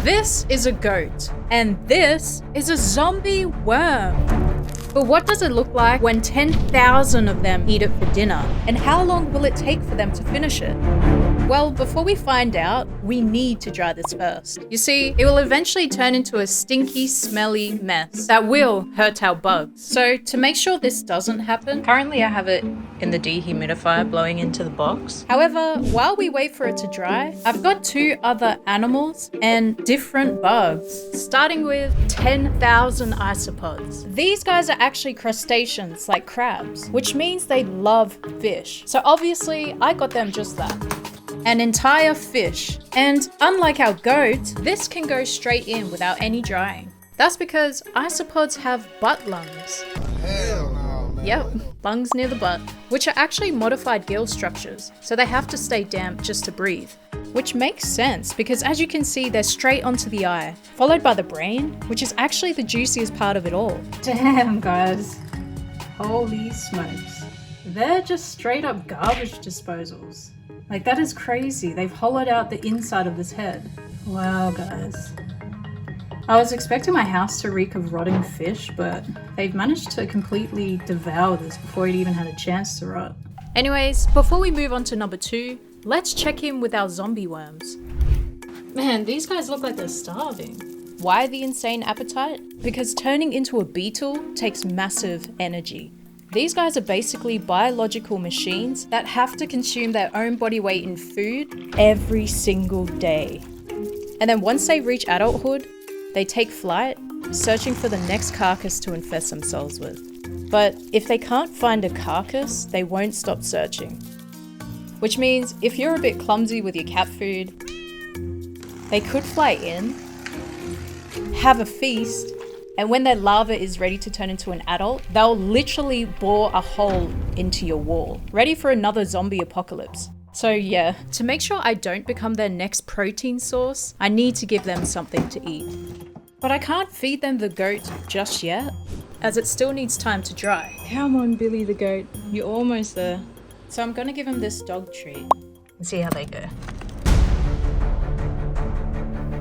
This is a goat, and this is a zombie worm. But what does it look like when 10,000 of them eat it for dinner? And how long will it take for them to finish it? Well, before we find out, we need to dry this first. You see, it will eventually turn into a stinky, smelly mess that will hurt our bugs. So to make sure this doesn't happen, currently I have it in the dehumidifier blowing into the box. However, while we wait for it to dry, I've got 2 other animals and different bugs, starting with 10,000 isopods. These guys are actually crustaceans like crabs, which means they love fish. So obviously I got them just that. An entire fish. And unlike our goat, this can go straight in without any drying. That's because isopods have butt lungs. Hell no, man. Yep, lungs near the butt, which are actually modified gill structures, so they have to stay damp just to breathe. Which makes sense because as you can see, they're straight onto the eye, followed by the brain, which is actually the juiciest part of it all. Damn, guys. Holy smokes. They're just straight up garbage disposals. Like, that is crazy. They've hollowed out the inside of this head. Wow, guys. I was expecting my house to reek of rotting fish, but they've managed to completely devour this before it even had a chance to rot. Anyways, before we move on to number 2, let's check in with our zombie worms. Man, these guys look like they're starving. Why the insane appetite? Because turning into a beetle takes massive energy. These guys are basically biological machines that have to consume their own body weight in food every single day. And then once they reach adulthood, they take flight, searching for the next carcass to infest themselves with. But if they can't find a carcass, they won't stop searching. Which means if you're a bit clumsy with your cat food, they could fly in, have a feast, and when their larva is ready to turn into an adult, they'll literally bore a hole into your wall, ready for another zombie apocalypse. So yeah, to make sure I don't become their next protein source, I need to give them something to eat. But I can't feed them the goat just yet, as it still needs time to dry. Come on, Billy the goat, you're almost there. So I'm gonna give him this dog treat and see how they go.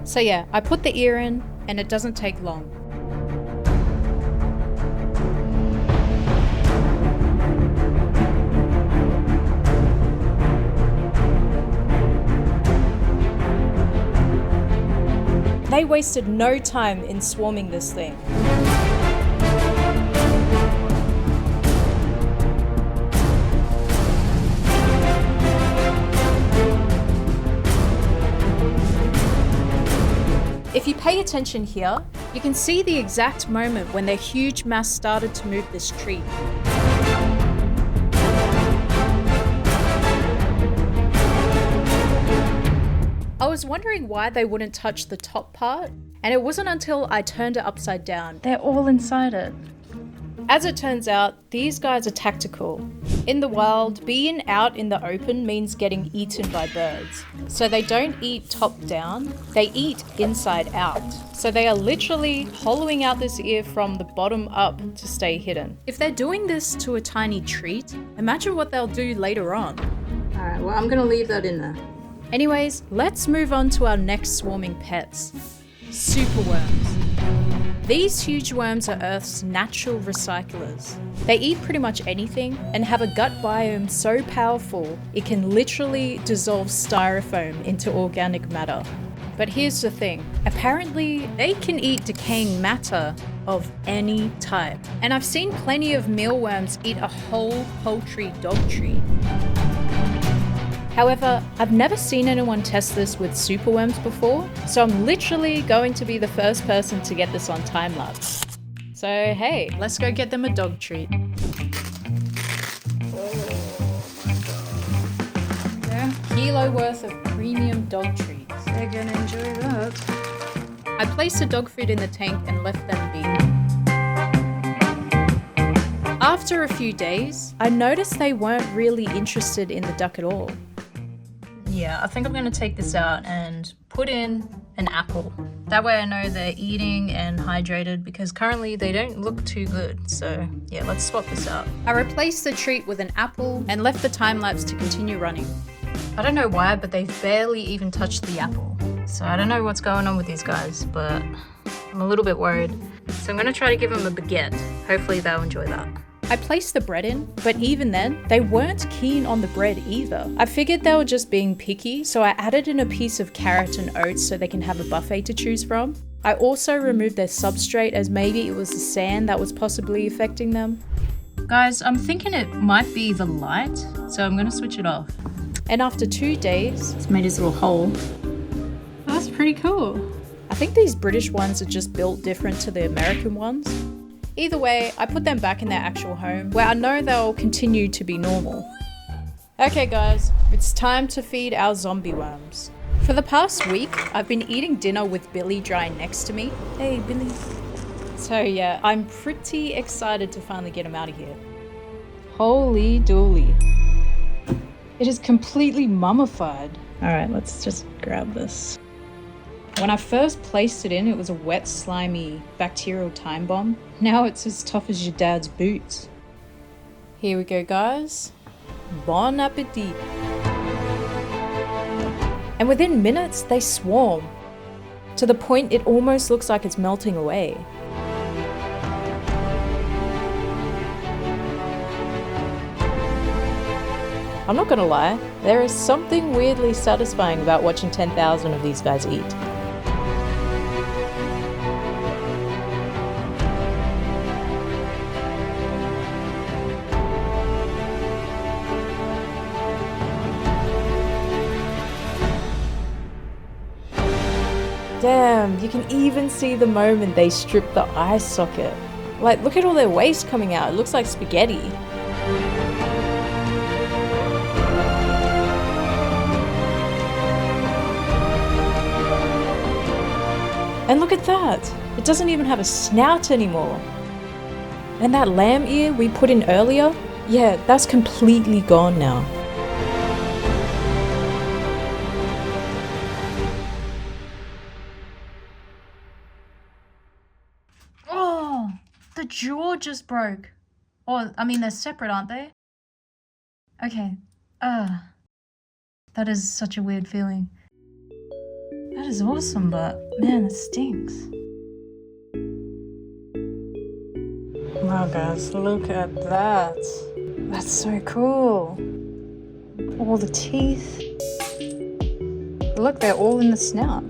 So yeah, I put the ear in and it doesn't take long. They wasted no time in swarming this thing. If you pay attention here, you can see the exact moment when their huge mass started to move this tree. I was wondering why they wouldn't touch the top part, and it wasn't until I turned it upside down. They're all inside it. As it turns out, these guys are tactical. In the wild, being out in the open means getting eaten by birds. So they don't eat top down, they eat inside out. So they are literally hollowing out this ear from the bottom up to stay hidden. If they're doing this to a tiny treat, imagine what they'll do later on. Alright, well, I'm gonna leave that in there. Anyways, let's move on to our next swarming pets, superworms. These huge worms are Earth's natural recyclers. They eat pretty much anything and have a gut biome so powerful it can literally dissolve styrofoam into organic matter. But here's the thing, apparently they can eat decaying matter of any type. And I've seen plenty of mealworms eat a whole poultry dog treat. However, I've never seen anyone test this with superworms before, so I'm literally going to be the first person to get this on time-lapse. So hey, let's go get them a dog treat. Yeah, kilo worth of premium dog treats. They're gonna enjoy that. I placed the dog food in the tank and left them be. After a few days, I noticed they weren't really interested in the duck at all. Yeah, I think I'm going to take this out and put in an apple. That way I know they're eating and hydrated because currently they don't look too good. So yeah, let's swap this out. I replaced the treat with an apple and left the time lapse to continue running. I don't know why, but they've barely even touched the apple. So I don't know what's going on with these guys, but I'm a little bit worried. So I'm gonna try to give them a baguette. Hopefully they'll enjoy that. I placed the bread in, but even then, they weren't keen on the bread either. I figured they were just being picky, so I added in a piece of carrot and oats so they can have a buffet to choose from. I also removed their substrate as maybe it was the sand that was possibly affecting them. Guys, I'm thinking it might be the light, so I'm gonna switch it off. And after 2 days, it's made this little hole. That's pretty cool. I think these British ones are just built different to the American ones. Either way, I put them back in their actual home, where I know they'll continue to be normal. Okay guys, it's time to feed our zombie worms. For the past week, I've been eating dinner with Billy dry next to me. Hey Billy. So yeah, I'm pretty excited to finally get him out of here. Holy dooly. It is completely mummified. Alright, let's just grab this. When I first placed it in, it was a wet, slimy, bacterial time bomb. Now it's as tough as your dad's boots. Here we go, guys. Bon appetit. And within minutes, they swarm. To the point it almost looks like it's melting away. I'm not gonna lie, there is something weirdly satisfying about watching 10,000 of these guys eat. Damn, you can even see the moment they strip the eye socket. Like, look at all their waste coming out, it looks like spaghetti. And look at that, it doesn't even have a snout anymore. And that lamb ear we put in earlier, yeah, that's completely gone now. Oh, the jaw just broke. Oh, I mean, they're separate, aren't they? Okay, that is such a weird feeling. That is awesome, but man, it stinks. Wow, guys, look at that. That's so cool. All the teeth. Look, they're all in the snout.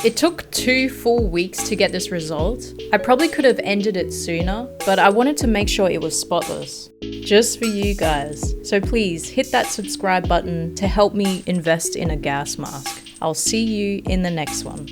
It took 2 full weeks to get this result. I probably could have ended it sooner, but I wanted to make sure it was spotless. Just for you guys. So please hit that subscribe button to help me invest in a gas mask. I'll see you in the next one.